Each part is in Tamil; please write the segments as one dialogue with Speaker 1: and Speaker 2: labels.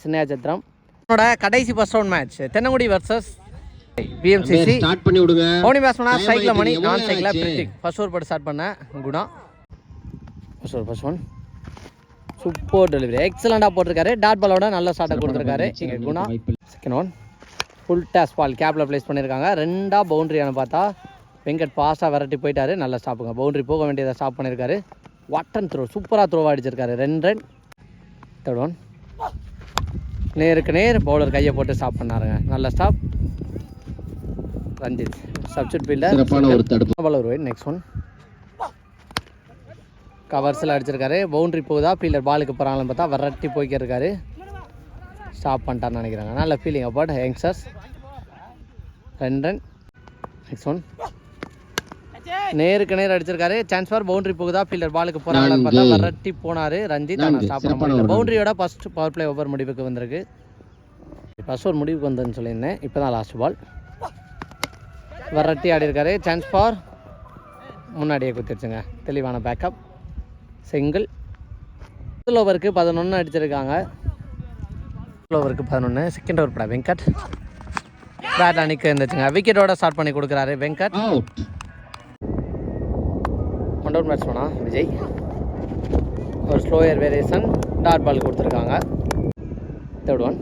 Speaker 1: சின்ன கடைசி first round match Thennangudi versus BMCC.
Speaker 2: Start பண்ணி விடுங்க.
Speaker 1: ஓனி பேட்ஸ்மேனா சைக்கிள் மணி, நான் சைக்கிளா பிரித்திக். ஃபர்ஸ்ட் ஓவர் போட்டு ஸ்டார்ட் பண்ண Guna. First one super delivery, எக்ஸலண்டா போட்டிருக்காரு. டாட் பாலோட நல்ல ஸ்டார்ட்டை கொடுத்துருக்காரு இங்கே Guna. Second one full toss ball கேப்ல பிளேஸ் பண்ணியிருக்காங்க. ரெண்டா பவுண்டரியான பார்த்தா வெங்கட் ஃபாஸ்ட்டாக விரட்டி போயிட்டாரு. நல்ல ஸ்டாப்புங்க, பவுண்டரி போக வேண்டியதை ஸ்டாப் பண்ணியிருக்காரு. வாட்டன் த்ரோ, சூப்பராக த்ரோவாக அடிச்சிருக்காரு. 2 ரன். தேர்ட் ஒன் நேருக்கு நேர் பவுலர் கையை போட்டு ஸ்டாப் பண்ணாருங்க. நல்ல ஸ்டாப். ரஞ்சித் சப்ஸ்டிட் ஃபீல்டர் பாலர் வைட். நெக்ஸ்ட் ஒன் கவர்ஸில் அடிச்சிருக்காரு. பவுண்டரி போகுதா ஃபீல்டர் பாலுக்கு போகிறாங்கன்னு பார்த்தா விரட்டி போய்க்கிருக்காரு. ஸ்டாப் பண்ணிட்டான்னு நினைக்கிறாங்க. நல்ல feeling about youngsters. 2 run. Next one நேருக்கு நேர் அடிச்சிருக்காரு. சான்ஸ் ஃபார் பவுண்டரி போகுதா ஃபீல்டர் பாலுக்கு போறாங்கன்னு பார்த்தா விரட்டி போனாரு ரஞ்சித். ஆனால் ஸ்டாப் பண்ண முடியல. பவுண்டரியோட ஃபர்ஸ்ட் பவர் பிளே ஓவர் முடிவுக்கு வந்திருக்கு. ஃபர்ஸ்ட் ஓவர் முடிவுக்கு வந்ததுன்னு சொல்லியிருந்தேன். இப்போ தான் லாஸ்ட் பால். விரட்டி ஆடி இருக்காரு. சான்ஸ் ஃபார் முன்னாடியே குத்திருச்சுங்க. தெளிவான பேக்கப். சிங்கிள். முதல் ஓவருக்கு 11 அடிச்சிருக்காங்க. முதல் ஓவருக்கு 11. செகண்ட் ஓவர் பட வெங்கட் பேட் அணிக்கு இருந்துச்சுங்க. விக்கெட்டோட ஸ்டார்ட் பண்ணி கொடுக்குறாரு வெங்கட். ஒன் டவுன் பேட்ஸ்மேனா விஜய். ஒரு ஸ்லோயர் வேரியேஷன் டாட் பால் கொடுத்துருக்காங்க. தேர்ட் ஒன்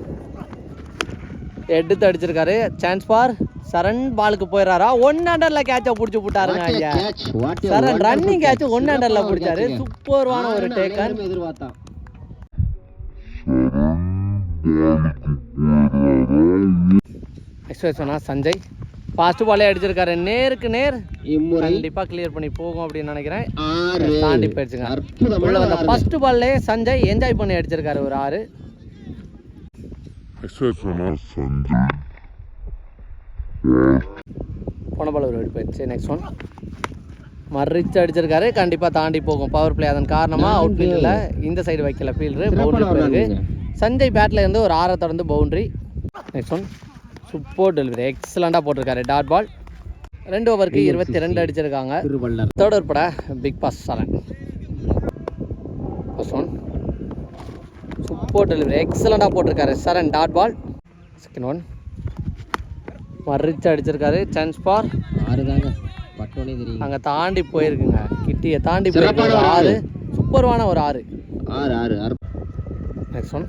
Speaker 1: எடுத்து அடிச்சிருக்காரு. சான்ஸ் ஃபார் சரண் பாலுக்கு போயிடறாரா. 1 அண்டரில் கேட்சை பிடிச்சி போட்டாருங்க ஐயா. சரண் ரன்னிங் கேட்ச் 1 அண்டரில் பிடிச்சாரு. சூப்பர்வான ஒரு டேக்கன். எக்ஸ்பிரஸ் சஞ்சய் ஃபாஸ்ட் பாலே அடிச்சிருக்காரு. நேருக்கு நேர் கண்டிப்பா கிளியர் பண்ணி போகும் அப்படின்னு நினைக்கிறேன். தாண்டி போயிடுச்சுங்க. உள்ள வந்த ஃபர்ஸ்ட் பால்லே சஞ்சய் என்ஜாய் பண்ணி அடிச்சிருக்காரு ஒரு 6. போன பால் ஒரு வெடி போயிடுச்சு. நெக்ஸ்ட் ஒன் மறிச்சு அடிச்சிருக்காரு. கண்டிப்பா தாண்டி போகும் பவர் பிளே. அதன் காரணமா அவுட் ஃபீல்டில் இந்த சைடு வைக்கல ஃபீல்டரு. பவுண்டரி போயிருக்கு. சஞ்சய் பேட்ல இருந்து ஒரு 6 தொடர்ந்து boundary. Next one super delivery, எக்ஸலண்டாக போட்டிருக்காரு. Dot ball. 2 ஓவருக்கு 22 அடிச்சிருக்காங்க. தேர்ட் ஓவர் பட big boss 7. First one super delivery, எக்ஸலண்டாக போட்டிருக்காரு. 7 டாட் பால். செகண்ட் ஒன் மறிச்சு அடிச்சிருக்காரு. சான்ஸ் ஃபார் 6 தாங்க. அங்கே தாண்டி போயிருக்குங்க. கிட்டியை தாண்டி போயிருக்கு. 6 சூப்பர்வான ஒரு 6. நெக்ஸ்ட் ஒன்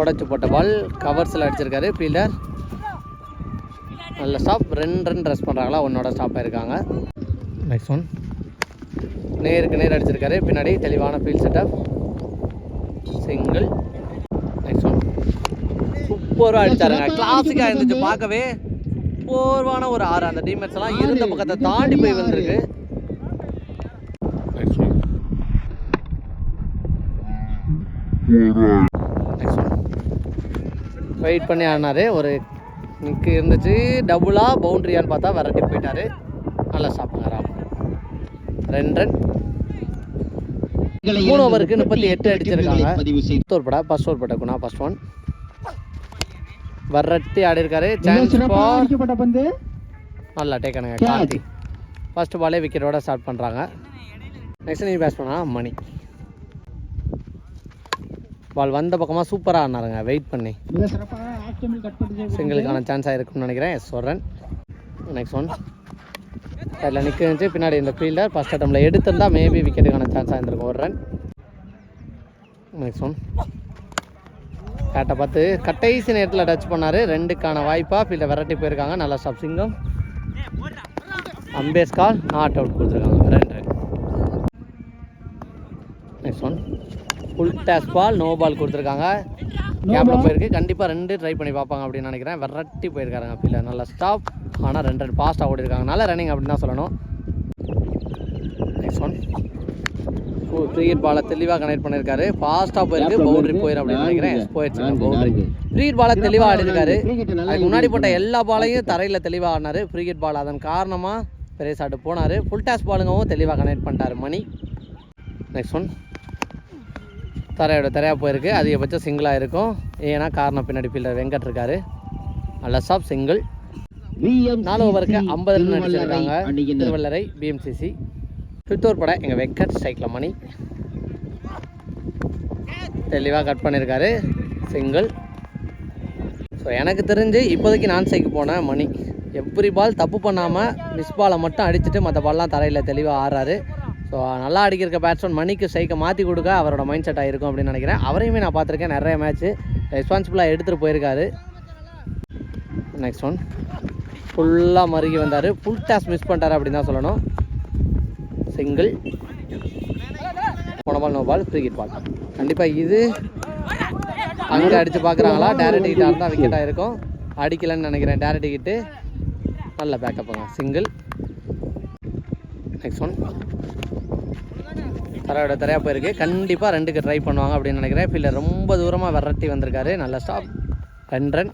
Speaker 1: உடச்சி போட்ட பால் கவர்ஸில் அடிச்சிருக்காரு ஃபீல்டர். நல்ல ஸ்டாப். 2 ரன் ரெஸ்ட் பண்ணுறாங்களா. 1 ஸ்டாப் ஆயிருக்காங்க. நெக்ஸ்ட் ஒன் நேருக்கு நேர் அடிச்சிருக்காரு. பின்னாடி தெளிவான field setup. Single. Next one சூப்பராக அடிச்சாருங்க. கிளாசிக்காக இருந்துச்சு பார்க்கவே. சூப்பர்வான ஒரு 6. அந்த டீமேட்ஸ் எல்லாம் இருந்த பக்கத்தை தாண்டி போய் வந்திருக்கு. வெயிட் பண்ணி ஆடினாரு. ஒரு நிற்கு இருந்துச்சு. டபுளாக பவுண்ட்ரியான்னு பார்த்தா விரட்டி போயிட்டாரு. நல்லா சாப்பிடுங்க. 2 ரன். 3 ஓவருக்கு 38 அடிச்சிருக்காங்க. ஃபர்ஸ்ட் ஓவர் பட்ட குணா. ஃபர்ஸ்ட் ஒன் விரட்டி ஆடி இருக்காரு. சான்ஸ் நல்லா டேக்கனுங்க கார்த்தி. ஃபர்ஸ்ட் பாலே விக்கெட்டோட ஸ்டார்ட் பண்ணுறாங்க. நெக்ஸ்ட் நீ பேட்ஸ்மேனா மணி. பால் வந்த பக்கமாக சூப்பராக ஆடினாருங்க. வெயிட் பண்ணி சிங்கிளுக்கான சான்ஸ் ஆகிருக்குன்னு நினைக்கிறேன். ஒரு ரன். நெக்ஸ்ட் ஒன் அதில் நிற்கிச்சு பின்னாடி இந்த ஃபீல்டர். ஃபர்ஸ்ட் அட்டம்ல எடுத்திருந்தால் மேபி விக்கெட்டுக்கான சான்ஸ் ஆகிருக்கும். 1 ரன். நெக்ஸ்ட் ஒன் கேட்டை பார்த்து கடைசி நேரத்தில் டச் பண்ணார். 2க்கான வாய்ப்பாக ஃபீல்டை விரட்டி போயிருக்காங்க. நல்லா ஸ்டாப். சிங்கம் அம்பேஸ் கால் நாட் அவுட் கொடுத்துருக்காங்க. 2 run. Next one full toss ball no ball கொடுத்துருக்காங்க. கேப்பில் போயிருக்கு. கண்டிப்பாக 2 ட்ரை பண்ணி பார்ப்பாங்க அப்படின்னு நினைக்கிறேன். விரட்டி போயிருக்காருங்க ஃபீல்டர். நல்லா ஸ்டாப். ஆனால் 2 ரன் ஃபாஸ்ட்டாக ஓடி இருக்காங்க. நல்லா ரன்னிங் அப்படின்னு தான் சொல்லணும். நெக்ஸ்ட் ஒன் ஃப்ரீ பாலை தெளிவாக கனெக்ட் பண்ணியிருக்காரு. ஃபாஸ்ட்டாக போயிருக்கு. பவுண்டரி போயிடும் அப்படின்னு நினைக்கிறேன். போயிடுச்சு பவுண்டரி. ஃப்ரீ பாலை தெளிவாக ஆடிருக்காரு. அதுக்கு முன்னாடி போட்ட எல்லா பாலையும் தரையில் தெளிவாக ஆடினார். ஃப்ரீ பால் அதன் காரணமாக பெரிய ஷாட்டு போனார். ஃபுல் டாஸ் பாலுங்கவும் தெளிவாக கனெக்ட் பண்ணிட்டார் மணி. நெக்ஸ்ட் ஒன் தரையாக போயிருக்கு. அதிகபட்சம் சிங்கிளாக இருக்கும். ஏன்னா காரணம் பின்னாடி ஃபீல்டர் வெங்கட் இருக்காரு. நல்ல ஸ்டாப். சிங்கிள். 4 ஓவருக்கு 50 ரன் அடிச்சிருக்காங்க திருவள்ளரை பிஎம்சிசி. 5th ஓவர் பட எங்கள் வெங்கட் ஸ்ட்ரைக்கில் மணி தெளிவாக கட் பண்ணியிருக்காரு. சிங்கிள். ஸோ எனக்கு தெரிஞ்சு இப்போதைக்கு நான் சைக்கு போன மணி எவ்ரி பால் தப்பு பண்ணாமல் மிஸ் பாலை மட்டும் அடிச்சுட்டு மற்ற பால்லாம் தரையில் தெளிவாக ஆடுறாரு. ஸோ நல்லா அடிக்கிற பேட்ஸ்மேன் மணிக்கு சைக்கை மாற்றி கொடுக்க அவரோட மைண்ட் செட் ஆகிருக்கும் அப்படின்னு நினைக்கிறேன். அவரையுமே நான் பார்த்துருக்கேன், நிறைய மேட்ச்சு ரெஸ்பான்சிபிளாக எடுத்துகிட்டு போயிருக்காரு. நெக்ஸ்ட் ஒன் ஃபுல்லாக மறுகி வந்தார், ஃபுல் டாஸ் மிஸ் பண்ணிட்டார் அப்படின்னு தான் சொல்லணும். சிங்கிள். போன ball no ball, free hit ball. கண்டிப்பாக இது அங்கே அடித்து பார்க்குறாங்களா, டேரக்ட் ஹிட்டாக இருந்தால் விக்கெட்டாக இருக்கும். அடிக்கலைன்னு நினைக்கிறேன், டேரக்ட் ஹிட்டு. நல்ல பேக்கப்புங்க, சிங்கிள். நெக்ஸ்ட் ஒன் தரையோட தரையாக போயிருக்கு, கண்டிப்பாக 2க்கு ட்ரை பண்ணுவாங்க அப்படின்னு நினைக்கிறேன். ஃபீல்டர் ரொம்ப தூரமாக விரட்டி வந்திருக்காரு, நல்ல ஸ்டாப், 2 ரன்.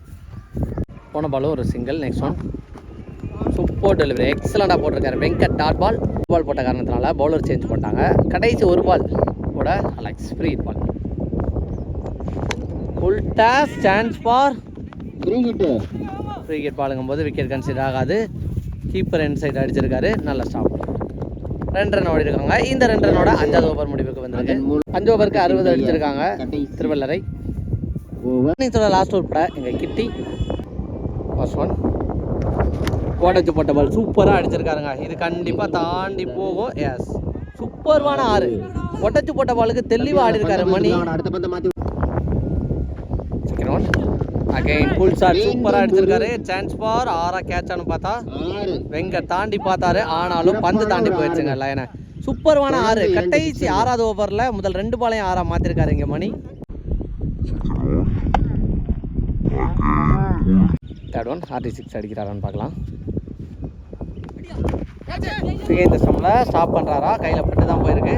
Speaker 1: போன பாலும் ஒரு single. Next one super delivery, எக்ஸலண்டாக போட்டிருக்காரு வெங்கட். டாட் பால் போட்ட காரணத்தினால பவுலர் சேஞ்ச் பண்ணிட்டாங்க. கடைசி ஒரு பால் கூட Alex, free hit ball. Full toss, chance for free hit பாலுங்கும் போது விக்கெட் கன்சிடர் ஆகாது. கீப்பர் எண்ட் சைடு அடிச்சிருக்காரு, நல்ல ஸ்டாப். 2 ரன் ஓடி இருக்காங்க. இந்த 2 ரனோட 5வது ஓவர் முடிவுக்கு வந்திருக்கு. 5 ஓவருக்கு 60 அடிச்சிருக்காங்க திருவள்ளரை. இன்னிங்ஸோட லாஸ்ட் ஓவர் பட எங்கள் கிட்டி. ஃபர்ஸ்ட் ஒன் உடச்சு போட்ட பால் சூப்பராக அடிச்சிருக்காருங்க. இது கண்டிப்பாக தாண்டி போகும். எஸ், சூப்பர்வான 6. உடச்சு போட்ட பாலுக்கு தெளிவாக ஆடி இருக்காரு Mani. Second one again full shot, சூப்பராக அடிச்சிருக்காரு. சான்ஸ் ஃபார் 6 கேட்சானு பார்த்தா வெங்கட் தாண்டி பார்த்தாரு, ஆனாலும் பந்து தாண்டி போயிடுச்சுங்க லைனை. சூப்பர்வான 6. கடைசி 6வது ஓவரில் முதல் 2 பாலையும் 6 மாற்றிருக்காரு இங்கே மணி. தேர்ட் ஒன் 46 அடிக்கிறாரான்னு பார்க்கலாம். இந்த ஸ்டம்பில் ஸ்டாப் பண்ணுறாரா, கையில் பட்டு தான் போயிருக்கு.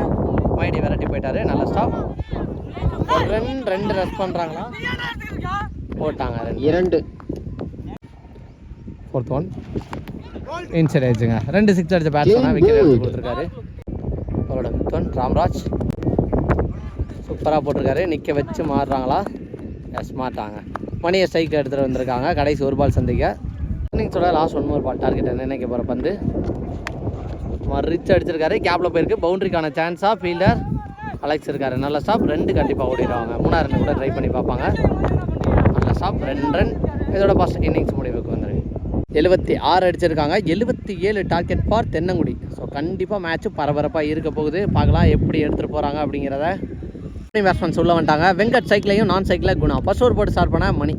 Speaker 1: மைடி விரட்டி போயிட்டாரு, நல்ல ஸ்டாப். 1 ரன் 2 ரன் பண்ணுறாங்களா, போட்டாங்க 2. ஃபோர்த் ஒன் இன்சைட் ஆயிடுச்சுங்க. 2 6 அடிச்ச பேட்ஸ்மேனாக விக்கெட் எடுத்து கொடுத்துருக்காரு. அவரோட 5th ஒன் ராம்ராஜ் சூப்பராக போட்டிருக்காரு. நிற்க வச்சு மாறுறாங்களா, எஸ் மாட்டாங்க. மணியை ஸ்ட்ரைக் எடுத்துகிட்டு வந்திருக்காங்க. கடைசி ஒரு பால் சந்திக்க. இன்னிங்ஸோட லாஸ்ட் 1 more பால் டார்கெட் நினைக்க போகிற பந்து ரிச் அடிச்சிருக்காரு, கேப்பில் போயிருக்கு. பவுண்டரிக்கான சான்ஸாக ஃபீல்டர் அலெக்ஸ் இருக்காரு, நல்ல ஸ்டாப். 2 கண்டிப்பாக ஓடிடுவாங்க. 3ஆவது ரன் கூட ட்ரை பண்ணி பார்ப்பாங்க, நல்ல ஸ்டாப். 2 ரன். இதோட ஃபர்ஸ்ட் இன்னிங்ஸ் முடிவுக்கு வந்துருக்கு. 76 அடிச்சிருக்காங்க. 77 டார்கெட் ஃபார் தென்னங்குடி. ஸோ கண்டிப்பாக மேட்ச்சு பரபரப்பாக இருக்க போகுது. பார்க்கலாம் எப்படி எடுத்துகிட்டு போகிறாங்க அப்படிங்கிறத. பேட்ஸ்மேன் சொல்ல வந்துட்டாங்க. வெங்கட் சைக்கிளையும் நான் சைக்கிளில் குணா. ஃபர்ஸ்ட் ஓவர் போட்டு ஸ்டார்ட் பண்ண மணி.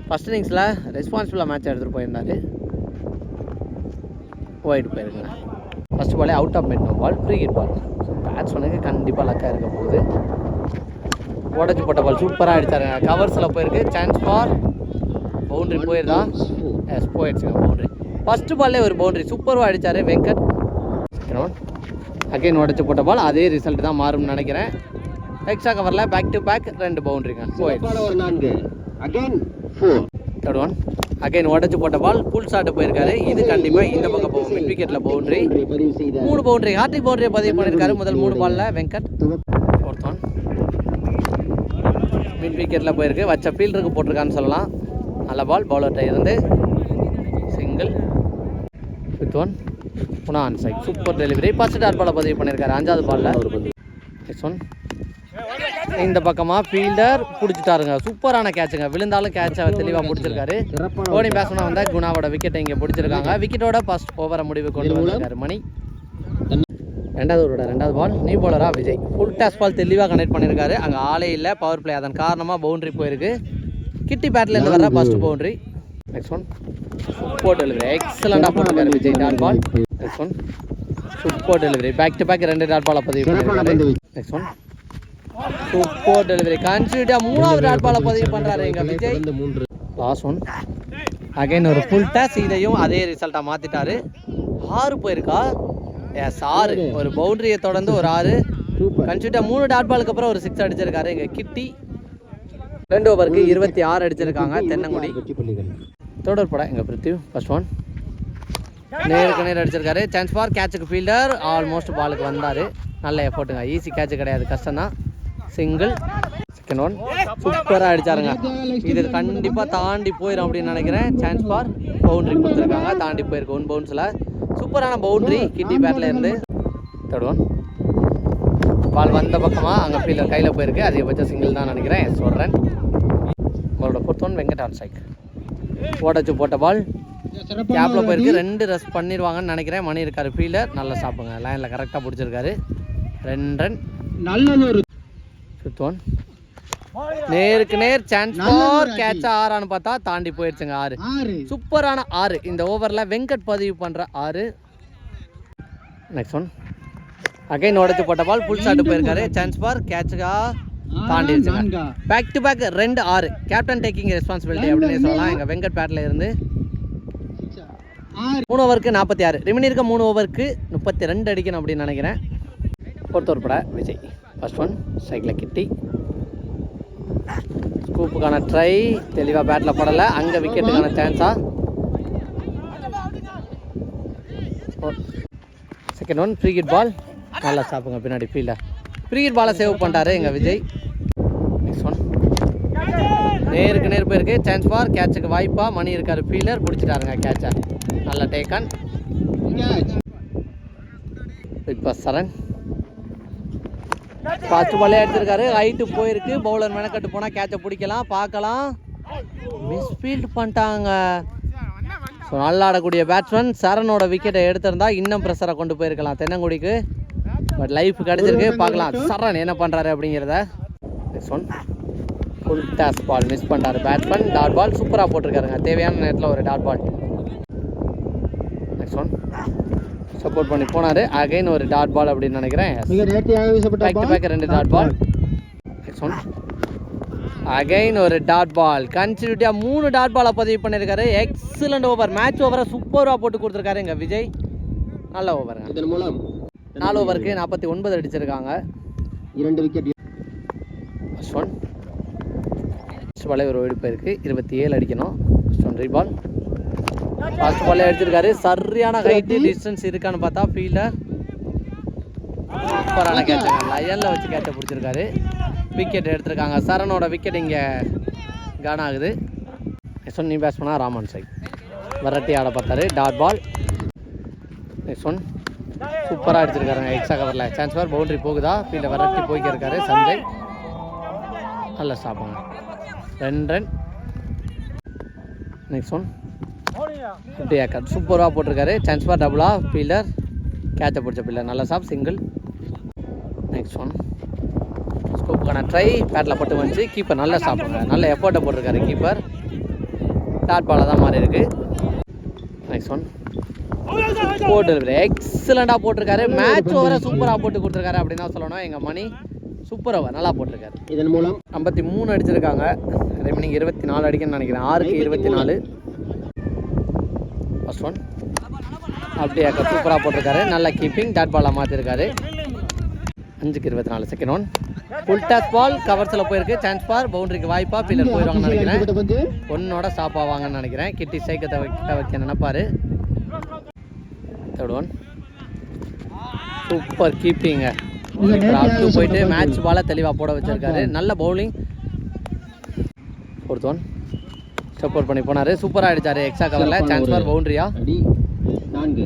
Speaker 1: ஃபர்ஸ்ட் இன்னிங்ஸில் ரெஸ்பான்சிபிளாக மேட்ச் எடுத்துகிட்டு போயிருந்தாரு, ஒயிட் போயிருக்குங்க. ஃபர்ஸ்ட் பாலே out off mid, no ball, free hit ball. பேட்ஸ்மேனுக்கு கண்டிப்பாக லக்காக இருக்க போகுது. உடச்சி போட்ட பால் சூப்பராக அடித்தாருங்க, கவர்ஸில் போயிருக்கு. சான்ஸ் ஃபார் பவுண்ட்ரி போயிருந்தா, எஸ் போயிடுச்சுங்க பவுண்ட்ரி. ஃபஸ்ட்டு பால்லே ஒரு பவுண்ட்ரி சூப்பராக அடித்தார் வெங்கட். அகைன் உடச்சி போட்ட பால், அதே ரிசல்ட் தான் மாறும்னு நினைக்கிறேன். எக்ஸ்ட்ரா கவரில் பேக் டு பேக் 2 பவுண்ட்ரிங்க. தேர்ட் ஒன் அகைன் உடச்சி போட்ட பால் ஃபுல் ஷாட் போயிருக்காரு. இது கண்டிப்பாக இந்த பக்கம் போகும். மிட் விக்கெட்டில் பவுண்ட்ரி, 3 பவுண்ட்ரி, ஹார்ட்ரிக் பவுண்டரியை பதிவு பண்ணியிருக்காரு முதல் 3 பாலில் வெங்கட். ஃபோர்த் ஒன் மிட் விக்கெட்டில் போயிருக்கு, வச்ச ஃபீல்டருக்கு போட்டிருக்கான்னு சொல்லலாம். நல்ல பால், பவுலர்கிட்ட இருந்து சிங்கிள். ஃபிஃப்த் ஒன் புனா on side, super delivery. First dot பாலை பதிவு பண்ணியிருக்காரு 5வது பாலில். நெக்ஸ்ட் ஒன் இந்த பக்கமாக ஃபீல்டர் பிடிச்சிட்டாருங்க, சூப்பரான கேட்சுங்க. விழுந்தாலும் கேட்சை தெளிவாக பிடிச்சிருக்காரு. ஓடி பேட்ஸ்மேனாக வந்தால் குணாவோட விக்கெட்டை இங்கே பிடிச்சிருக்காங்க. விக்கெட்டோட ஃபர்ஸ்ட் ஓவரை முடிவு கொண்டு வந்திருக்காரு மணி. 2வது பால் நியூ பவுலராக விஜய். ஃபுல் டாஸ் பால் தெளிவாக கனெக்ட் பண்ணியிருக்காரு. அங்கே ஆளே இல்லை, பவர் பிளே. அதன் காரணமாக பவுண்ட்ரி போயிருக்கு. கிட்டி பேட்லேருந்து வர first boundary. Next one super delivery, எக்ஸலண்டாக போட்டிருக்காரு Vijay. Dot ball. Next one super delivery, back to back 2 dot பாலை பதிவு பண்ணியிருக்காரு. நெக்ஸ்ட் ஒன் சூப்பர் டெலிவரி, கன்சிடா 3வது டாட் பாலை பதிவு பண்ணுறாரு எங்க விஜய். லாஸ்ட் ஒன் அகைன் ஒரு ஃபுல் டாஸ். இதையும் அதே ரிசல்ட்டாக மாற்றிட்டாரு. 6 போயிருக்கா, எஸ் 6. ஒரு பவுண்டரியை தொடர்ந்து ஒரு 6. கன்சிடா 3 டாட் பாலுக்கு அப்புறம் ஒரு 6 அடிச்சிருக்காரு எங்க கிட்டி. 2 ஓவருக்கு 26 அடிச்சிருக்காங்க தென்னங்குடி. தொடர் படம் எங்கள் பிருத்திவ். ஃபர்ஸ்ட் ஒன் நேருக்கு நேர் அடிச்சிருக்காரு. சான்ஸ் ஃபார் கேட்சுக்கு ஃபீல்டர் ஆல்மோஸ்ட் பாலுக்கு வந்தார். நல்ல எஃபோர்ட்டுங்க, ஈஸி கேட்சு கிடையாது, கஷ்டம்தான். சிங்கிள். செகண்ட் ஒன் சூப்பராக அடித்தாருங்க. இது கண்டிப்பாக தாண்டி போயிடும் அப்படின்னு நினைக்கிறேன். சான்ஸ் ஃபார் பவுண்ட்ரி கொடுத்துருக்காங்க, தாண்டி போயிருக்கு 1 பவுன்ஸில். சூப்பரான பவுண்ட்ரி கிட்டி பேட்டில் இருந்து. தேர்ட் ஒன் பால் வந்த பக்கமாக அங்கே ஃபீல்டர் கையில் போயிருக்கு. அதிகபட்சம் சிங்கிள் தான் நினைக்கிறேன். Yes 1 run. 4th one Venkat on strike. ஓடச்சு போட்ட பால் கேப்பில் போயிருக்கு. 2 ரஸ் பண்ணிடுவாங்கன்னு நினைக்கிறேன். மணி இருக்காரு ஃபீல்டர். நல்லா சாப்பிடுங்க. லைனில் கரெக்டாக பிடிச்சிருக்காரு. 2 ரன். நல்ல 5th ஒன் நேருக்கு நேர் சான்ஸ் ஃபார் கேட்ச். 6 பார்த்தா தாண்டி போயிடுச்சுங்க. 6 சூப்பரான 6 இந்த ஓவரில் வெங்கட் பதிவு பண்ணுற 6. நெக்ஸ்ட் ஒன் அகைன் உடச்சு போட்ட பால் ஃபுல் ஷாட் போயிருக்காரு. சான்ஸ் ஃபார் கேட்சுக்கா தாண்டிடுச்சுங்க. Back to back 2 6. Captain taking responsibility அப்படின்னு சொல்லலாம் எங்கள் வெங்கட் பேட்டில் இருந்து. 3 ஓவருக்கு 46. ரிமைனிங் இருக்க 3 ஓவருக்கு 32 அடிக்கணும் அப்படின்னு நினைக்கிறேன். 4th ஓவர் பட விஜய். ஃபர்ஸ்ட் ஒன் ஸ்ட்ரைக்கில் கிட்டி. ஸ்கூப்புக்கான ட்ரை தெளிவாக பேட்டில் படலை. அங்கே விக்கெட்டுக்கான சான்ஸா. Second one free hit ball. நல்லா சாப்பிடுங்க பின்னாடி ஃபீல்டர். ஃப்ரீ ஹிட் பாலை சேவ் பண்ணிட்டாரு எங்கள் விஜய். நெக்ஸ்ட் ஒன் நேருக்கு நேர் போயிருக்கு. சான்ஸ் ஃபார் கேட்சுக்கு வாய்ப்பாக மணி இருக்காரு ஃபீல்டர். பிடிச்சிட்டாருங்க கேட்சை. நல்ல டேக்கன். இப்போ சரண் ஃபர்ஸ்ட் பாலே எடுத்திருக்காரு. ஹைட்டு போயிருக்கு. பவுலர் மெனக்கட்டு போனால் கேட்சை பிடிக்கலாம் பார்க்கலாம். மிஸ்ஃபீல்ட் பண்ணிட்டாங்க. ஸோ நல்லா ஆடக்கூடிய பேட்ஸ்மேன் சரணோட விக்கெட்டை எடுத்திருந்தா இன்னும் ப்ரெஷரை கொண்டு போயிருக்கலாம் தென்னங்குடிக்கு. பட் லைஃப் கிடச்சிருக்கு. பார்க்கலாம் சரண் என்ன பண்ணுறாரு அப்படிங்கிறத. Next one full toss ball miss பண்ணுறாரு பேட்ஸ்மேன். டாட் பால் சூப்பராக போட்டிருக்காருங்க. தேவையான நேரத்தில் ஒரு dot ball. Next one support பண்ணி போனார். அகைன் ஒரு டாட் பால் அப்படின்னு நினைக்கிறேன். Back to back 2 dot ball. Next one again ஒரு டாட் பால். கன்சிக்யூட்டிவாக 3 டாட் பாலை பதிவு பண்ணியிருக்காரு. Excellent over. மேட்ச் ஓவரை சூப்பராக போட்டு கொடுத்துருக்காரு எங்கள் விஜய். நல்ல ஓவருங்க. இதன் மூலம் 4 ஓவருக்கு 49 அடிச்சிருக்காங்க. 2 விக்கெட். ஃபர்ஸ்ட் ஒன் ஃபர்ஸ்ட் பாலே ஒரு வெடிப்பு இருக்குது. 27 அடிக்கணும். First one ரீபால். ஃபர்ஸ்ட் பாலே அடிச்சிருக்காரு. சரியான ஹைட்டு டிஸ்டன்ஸ் இருக்கான்னு பார்த்தா ஃபீல்டர் சூப்பரான கேட்சுங்க. லயனில் வச்சு கேட்சை பிடிச்சிருக்காரு. விக்கெட் எடுத்திருக்காங்க. சரணோட விக்கெட் இங்கே கான் ஆகுது. நெக்ஸ்ட் ஒன் நியூ பேட்ஸ்மேனா ராமன் சைக் வெரைட்டி ஆட பார்த்தாரு. Dot ball. நெக்ஸ்ட் ஒன் சூப்பராக அடிச்சிருக்காருங்க. எக்ஸ்ட்ரா கவரில் சான்ஸ் ஃபார் பவுண்டரி போகுதா. ஃபீல்டை வெரைட்டி போய்க்கு இருக்காரு சஞ்சய். நல்ல ஸ்டாப்புங்க. 2 ரன். நெக்ஸ்ட் ஒன் ஃபிஃப்டி ஏக்கர் சூப்பராக போட்டிருக்காரு. சான்ஸ் ஃபார் டபுளா. ஃபீல்டர் கேட்சை பிடிச்ச ஃபீல்டர். நல்ல ஸ்டாப் சிங்கிள். நெக்ஸ்ட் ஒன் ஸ்கூப்புக்கான ட்ரை பேட்டில் பட்டு வந்துச்சு. கீப்பர் நல்லா சாப்பிடுங்க. நல்ல எஃபோர்ட்டை போட்டிருக்காரு கீப்பர். டாட் பாலாக தான் மாறி இருக்கு. நெக்ஸ்ட் ஒன் போட்டு எக்ஸலண்டாக போட்டிருக்காரு. மேட்ச் ஓவரை சூப்பராக போட்டு கொடுத்துருக்காரு அப்படின்னு தான் சொல்லணும். எங்கள் மணி சூப்பர் ஓவர் நல்லா போட்டிருக்காரு. இதன் மூலம் 53 அடிச்சிருக்காங்க. ரிமைனிங் 24 அடிக்கணும்னு நினைக்கிறேன். 6க்கு 24. ஃபர்ஸ்ட் ஒன் அப்படியே சூப்பராக போட்டிருக்காரு. நல்ல கீப்பிங். டாட் பாலாக மாற்றிருக்காரு. 5க்கு 24. Second one full toss ball கவர்ஸில் போயிருக்கு. சான்ஸ் ஃபார் பவுண்டரிக்கு வாய்ப்பாக ஃபீல்டர் போயிடுவாங்கன்னு நினைக்கிறேன். ஒன்னோட ஸ்டாப் ஆவாங்கன்னு நினைக்கிறேன். கிட்டி சைக்கத்தை வைக்க நினைப்பாரு. Third one super keeping. அப்டு போயிட்டு மேட்ச் பாலை தெளிவாக போட வச்சிருக்காரு. நல்ல பவுலிங். 4th ஒன் சப்போர்ட் பண்ணி போனார். சூப்பராக அடித்தார் எக்ஸ்ட்ரா கவரில். சான்ஸ் ஃபார் பவுண்டரியா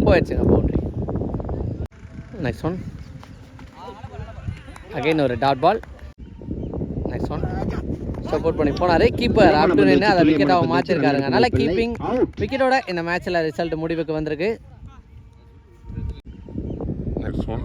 Speaker 1: போயிடுச்சுங்க பவுண்டரி. நெக்ஸ்ட் ஒன் அகைன் ஒரு dot ball. Next one support பண்ணி போனார். கீப்பர் அப்டு நின்று அதை விக்கெட்டாக மாற்றிருக்காருங்க. நல்ல கீப்பிங். விக்கெட்டோட இந்த மேட்ச்சில் ரிசல்ட் முடிவுக்கு வந்திருக்கு. Next one.